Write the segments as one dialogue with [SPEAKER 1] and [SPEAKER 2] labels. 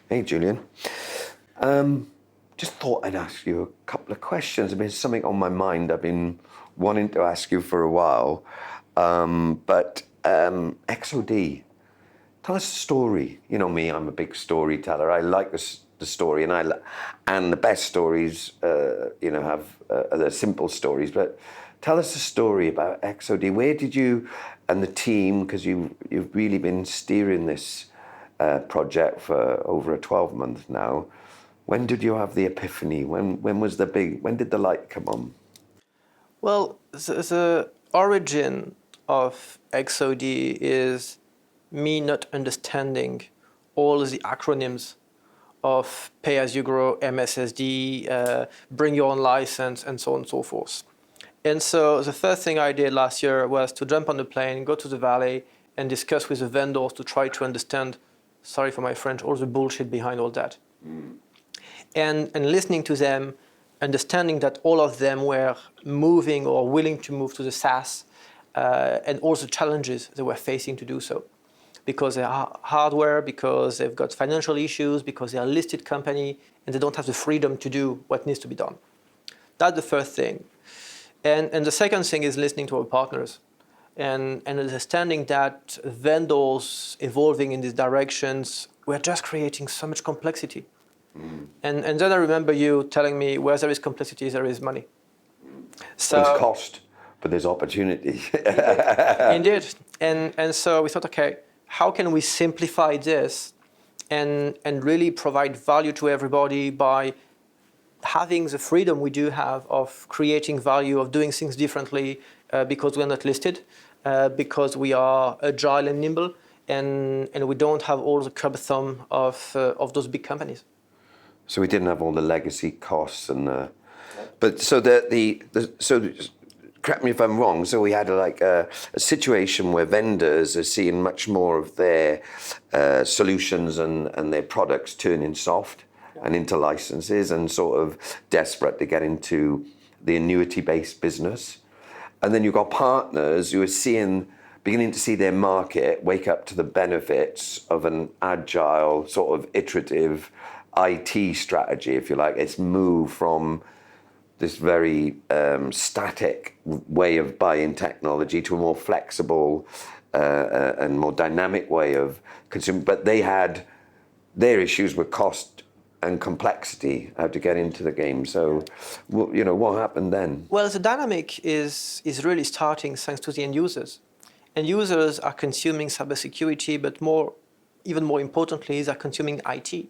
[SPEAKER 1] Hey, Julien. Just thought I'd ask you a couple of questions. There's something on my mind I've been wanting to ask you for a while. XOD, tell us a story. You know me, I'm a big storyteller. I like the story, and the best stories, have the simple stories. But tell us a story about XOD. Where did you and the team, because you've really been steering this project for over a 12-month now. When did you have the epiphany? When did the light come on?
[SPEAKER 2] Well, the origin of XOD is me not understanding all the acronyms of pay-as-you-grow, MSSD, bring your own license, and so on and so forth. And so the first thing I did last year was to jump on the plane, go to the valley, and discuss with the vendors to try to understand, sorry for my French, all the bullshit behind all that. And listening to them, understanding that all of them were moving or willing to move to the SaaS, and all the challenges they were facing to do so. Because they are hardware, because they've got financial issues, because they are a listed company, and they don't have the freedom to do what needs to be done. That's the first thing. And the second thing is listening to our partners and understanding that vendors evolving in these directions, we're just creating so much complexity. And then I remember you telling me where there is complexity, there is money.
[SPEAKER 1] So there's cost, but there's opportunity.
[SPEAKER 2] Indeed. And so we thought, okay, how can we simplify this and really provide value to everybody by having the freedom we do have of creating value, of doing things differently, because we're not listed, because we are agile and nimble, and we don't have all the cumbersome of those big companies.
[SPEAKER 1] So we didn't have all the legacy costs but so so correct me if I'm wrong. So we had a situation where vendors are seeing much more of their solutions and their products turning soft and into licenses, and sort of desperate to get into the annuity-based business. And then you've got partners who are beginning to see their market wake up to the benefits of an agile, sort of iterative IT strategy, if you like. It's moved from this very static way of buying technology to a more flexible and more dynamic way of consuming. But they had their issues with cost and complexity, how to get into the game. So, what happened then?
[SPEAKER 2] Well, the dynamic is really starting thanks to the end users. End users are consuming cybersecurity, but even more importantly, they're consuming IT. Yeah.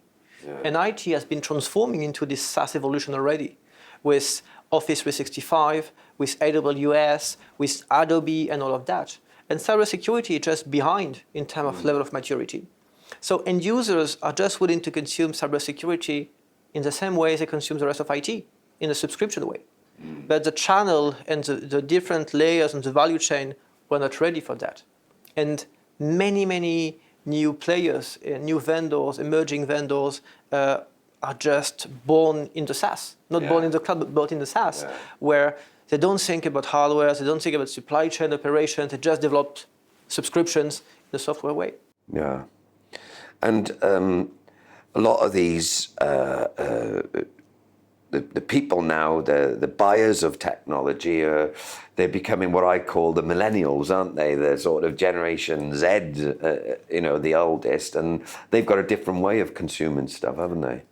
[SPEAKER 2] And IT has been transforming into this SaaS evolution already, with Office 365, with AWS, with Adobe, and all of that. And cybersecurity is just behind in terms of level of maturity. So end users are just willing to consume cybersecurity in the same way they consume the rest of IT, in a subscription way. But the channel and the different layers and the value chain were not ready for that. And many new players, new vendors, emerging vendors are just born in the SaaS, not born in the cloud, but born in the SaaS, where they don't think about hardware, they don't think about supply chain operations, they just developed subscriptions in the software way.
[SPEAKER 1] Yeah. And a lot of these, the people now, the buyers of technology, they're becoming what I call the millennials, aren't they? They're sort of Generation Z, the oldest, and they've got a different way of consuming stuff, haven't they?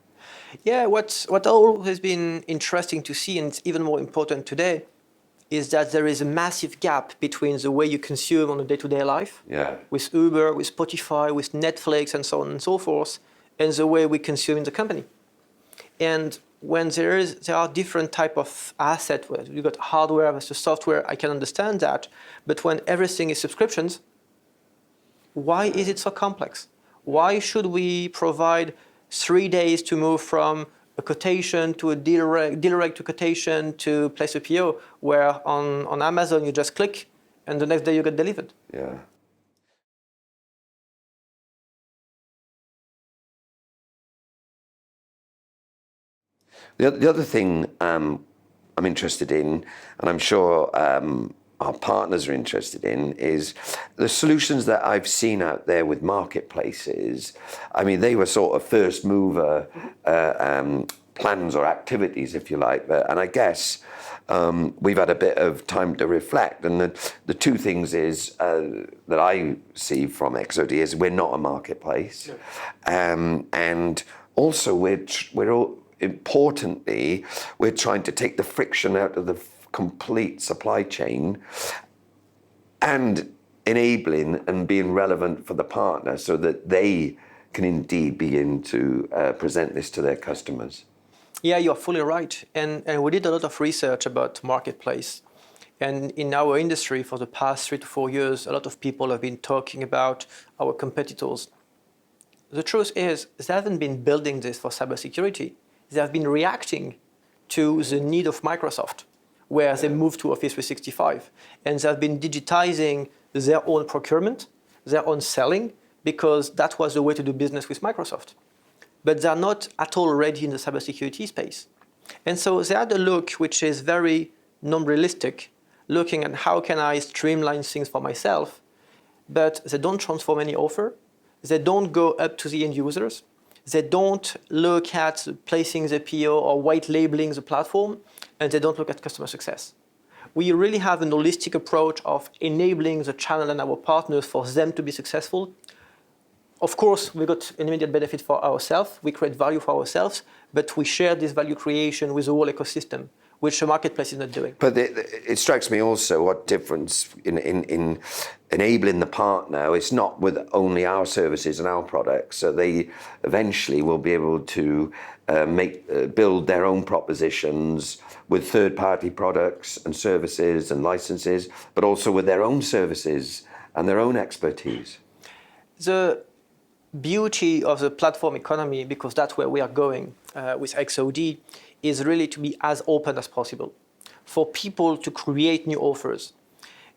[SPEAKER 2] Yeah, what always been interesting to see, and it's even more important today, is that there is a massive gap between the way you consume on a day-to-day life, with Uber, with Spotify, with Netflix, and so on and so forth, and the way we consume in the company. And when there are different type of assets, where you got hardware versus software, I can understand that. But when everything is subscriptions, why is it so complex? Why should we provide 3 days to move from a quotation to a direct to quotation to place a PO, where on Amazon you just click and the next day you get delivered?
[SPEAKER 1] Yeah. The other thing I'm interested in, and I'm sure our partners are interested in is the solutions that I've seen out there with marketplaces. I mean, they were sort of first mover plans or activities, if you like. And I guess we've had a bit of time to reflect. And the two things is that I see from XOD is we're not a marketplace. No. And also importantly, we're trying to take the friction out of the complete supply chain and enabling and being relevant for the partner so that they can indeed begin to present this to their customers.
[SPEAKER 2] Yeah, you're fully right. And we did a lot of research about marketplace. And in our industry for the past 3 to 4 years, a lot of people have been talking about our competitors. The truth is, they haven't been building this for cybersecurity. They have been reacting to the need of Microsoft, where they moved to Office 365. And they have been digitizing their own procurement, their own selling, because that was the way to do business with Microsoft. But they're not at all ready in the cybersecurity space. And so they had a look which is very non-realistic, looking at how can I streamline things for myself, but they don't transform any offer. They don't go up to the end users. They don't look at placing the PO or white labeling the platform, and they don't look at customer success. We really have an holistic approach of enabling the channel and our partners for them to be successful. Of course, we got an immediate benefit for ourselves. We create value for ourselves, but we share this value creation with the whole ecosystem, which the marketplace is not doing.
[SPEAKER 1] But it strikes me also what difference in enabling the partner. It's not with only our services and our products. So they eventually will be able to build their own propositions with third-party products and services and licenses, but also with their own services and their own expertise.
[SPEAKER 2] The beauty of the platform economy, because that's where we are going with XOD, is really to be as open as possible for people to create new offers.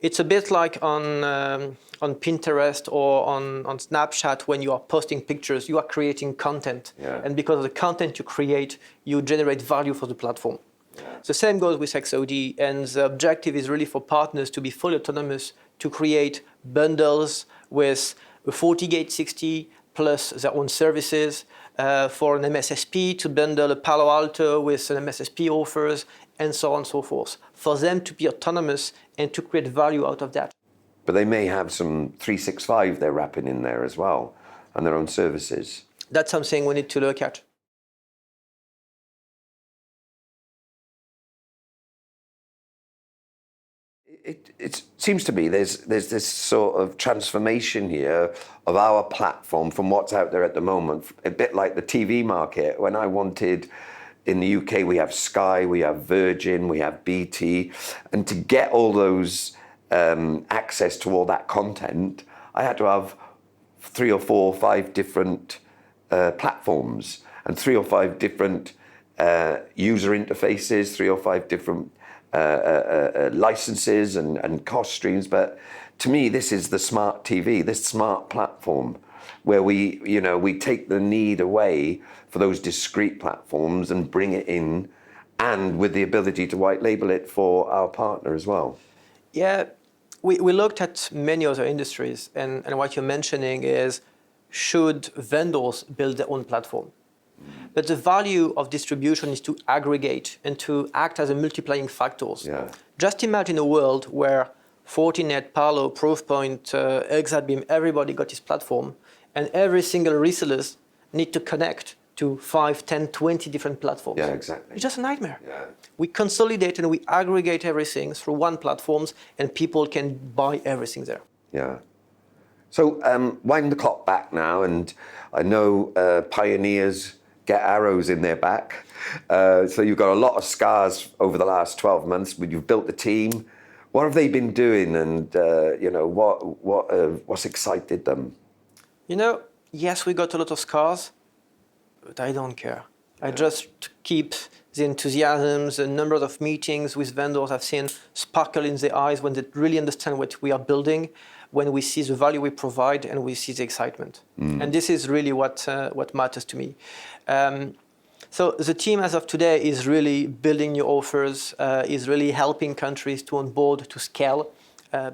[SPEAKER 2] It's a bit like on Pinterest or on Snapchat when you are posting pictures, you are creating content. Yeah. And because of the content you create, you generate value for the platform. Yeah. The same goes with XOD, and the objective is really for partners to be fully autonomous, to create bundles with a FortiGate 60 plus their own services, for an MSSP to bundle a Palo Alto with an MSSP offers, and so on and so forth, for them to be autonomous and to create value out of that.
[SPEAKER 1] But they may have some 365 they're wrapping in there as well, and their own services.
[SPEAKER 2] That's something we need to look at.
[SPEAKER 1] It seems to me there's this sort of transformation here of our platform from what's out there at the moment, a bit like the TV market. When I wanted, in the UK, we have Sky, we have Virgin, we have BT, and to get all those access to all that content, I had to have 3 or 4 or 5 different platforms and 3 or 5 different user interfaces, 3 or 5 different licenses and cost streams. But to me, this is the smart TV, this smart platform, where we take the need away for those discrete platforms and bring it in, and with the ability to white label it for our partner as well.
[SPEAKER 2] Yeah, we looked at many other industries, and what you're mentioning is, should vendors build their own platform? But the value of distribution is to aggregate and to act as a multiplying factors. Yeah. Just imagine a world where Fortinet, Palo, Proofpoint, Exabeam, everybody got his platform, and every single resellers need to connect to 5, 10, 20 different platforms.
[SPEAKER 1] Yeah, exactly.
[SPEAKER 2] It's just a nightmare.
[SPEAKER 1] Yeah.
[SPEAKER 2] We consolidate and we aggregate everything through one platform, and people can buy everything there.
[SPEAKER 1] Yeah. So wind the clock back now, and I know pioneers get arrows in their back. So you've got a lot of scars over the last 12 months, but you've built the team. What have they been doing, and what's excited them?
[SPEAKER 2] Yes, we got a lot of scars, but I don't care. Yeah. I just keep the enthusiasm, the number of meetings with vendors I've seen sparkle in their eyes when they really understand what we are building, when we see the value we provide and we see the excitement. And this is really what matters to me. So the team as of today is really building new offers, is really helping countries to onboard, to scale,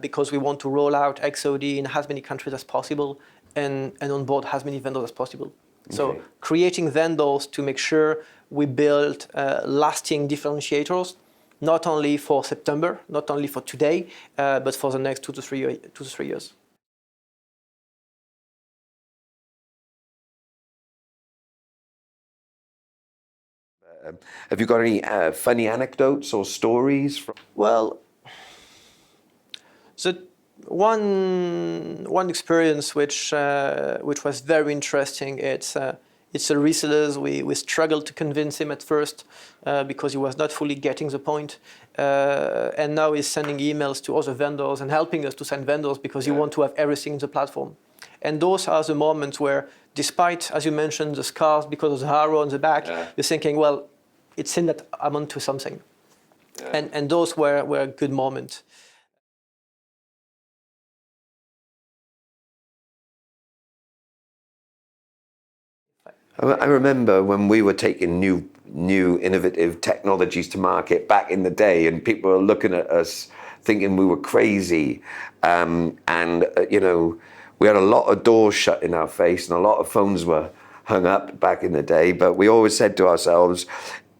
[SPEAKER 2] because we want to roll out XOD in as many countries as possible and onboard as many vendors as possible. So
[SPEAKER 1] Okay.
[SPEAKER 2] creating vendors to make sure we build lasting differentiators, not only for September, not only for today, but for the next 2 to 3 years.
[SPEAKER 1] Have you got any funny anecdotes or stories from?
[SPEAKER 2] Well, the one experience which was very interesting. It's the resellers. We struggled to convince him at first because he was not fully getting the point, and now he's sending emails to other vendors and helping us to send vendors because he wants to have everything in the platform. And those are the moments where, despite, as you mentioned, the scars because of the arrow on the back, you're thinking, well, it's in that I'm onto something. And those were a good moment.
[SPEAKER 1] I remember when we were taking new innovative technologies to market back in the day, and people were looking at us thinking we were crazy. You know, we had a lot of doors shut in our face and a lot of phones were hung up back in the day, but we always said to ourselves,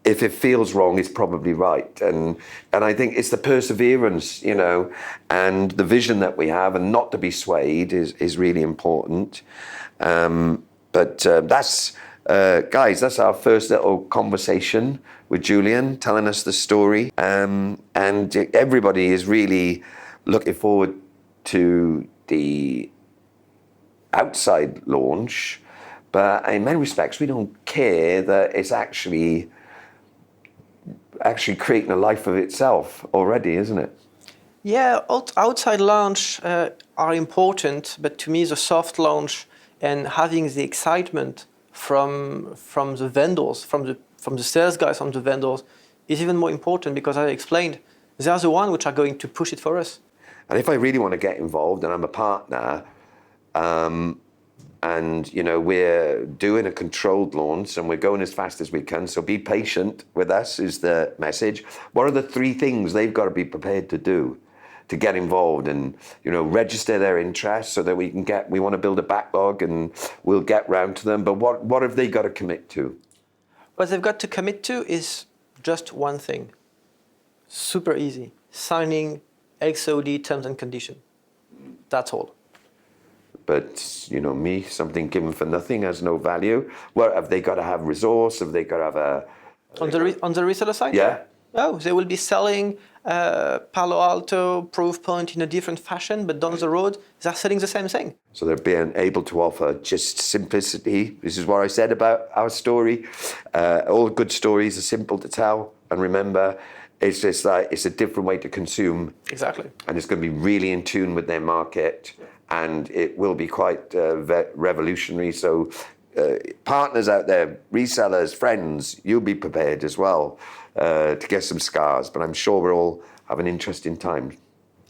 [SPEAKER 1] if it feels wrong, it's probably right. And I think it's the perseverance, you know, and the vision that we have, and not to be swayed is really important. That's, guys, that's our first little conversation with Julien, telling us the story. And everybody is really looking forward to the outside launch. But in many respects, we don't care that it's actually creating a life of itself already, isn't it?
[SPEAKER 2] Yeah, outside launch are important, but to me, the soft launch and having the excitement from the vendors, from the sales guys, from the vendors, is even more important because, as I explained, they are the ones which are going to push it for us.
[SPEAKER 1] And if I really want to get involved and I'm a partner, and you know we're doing a controlled launch and we're going as fast as we can, so be patient with us is the message. What are the 3 things they've got to be prepared to do to get involved and, you know, register their interest so that we want to build a backlog and we'll get round to them, but what have they got to commit to?
[SPEAKER 2] What they've got to commit to is just one thing. Super easy. Signing XOD terms and conditions. That's all.
[SPEAKER 1] But, you know, something given for nothing has no value. What have they got to have resource? Have they got to have a...
[SPEAKER 2] On the reseller side?
[SPEAKER 1] Yeah.
[SPEAKER 2] Oh, they will be selling Palo Alto, Proofpoint in a different fashion, but down the road, they're selling the same thing.
[SPEAKER 1] So they're being able to offer just simplicity. This is what I said about our story. All good stories are simple to tell. And remember, it's just like, it's a different way to consume.
[SPEAKER 2] Exactly.
[SPEAKER 1] And it's going to be really in tune with their market. And it will be quite revolutionary. So partners out there, resellers, friends, you'll be prepared as well to get some scars. But I'm sure we'll all have an interesting time.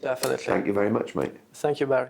[SPEAKER 2] Definitely.
[SPEAKER 1] Thank you very much, mate.
[SPEAKER 2] Thank you, Barrie.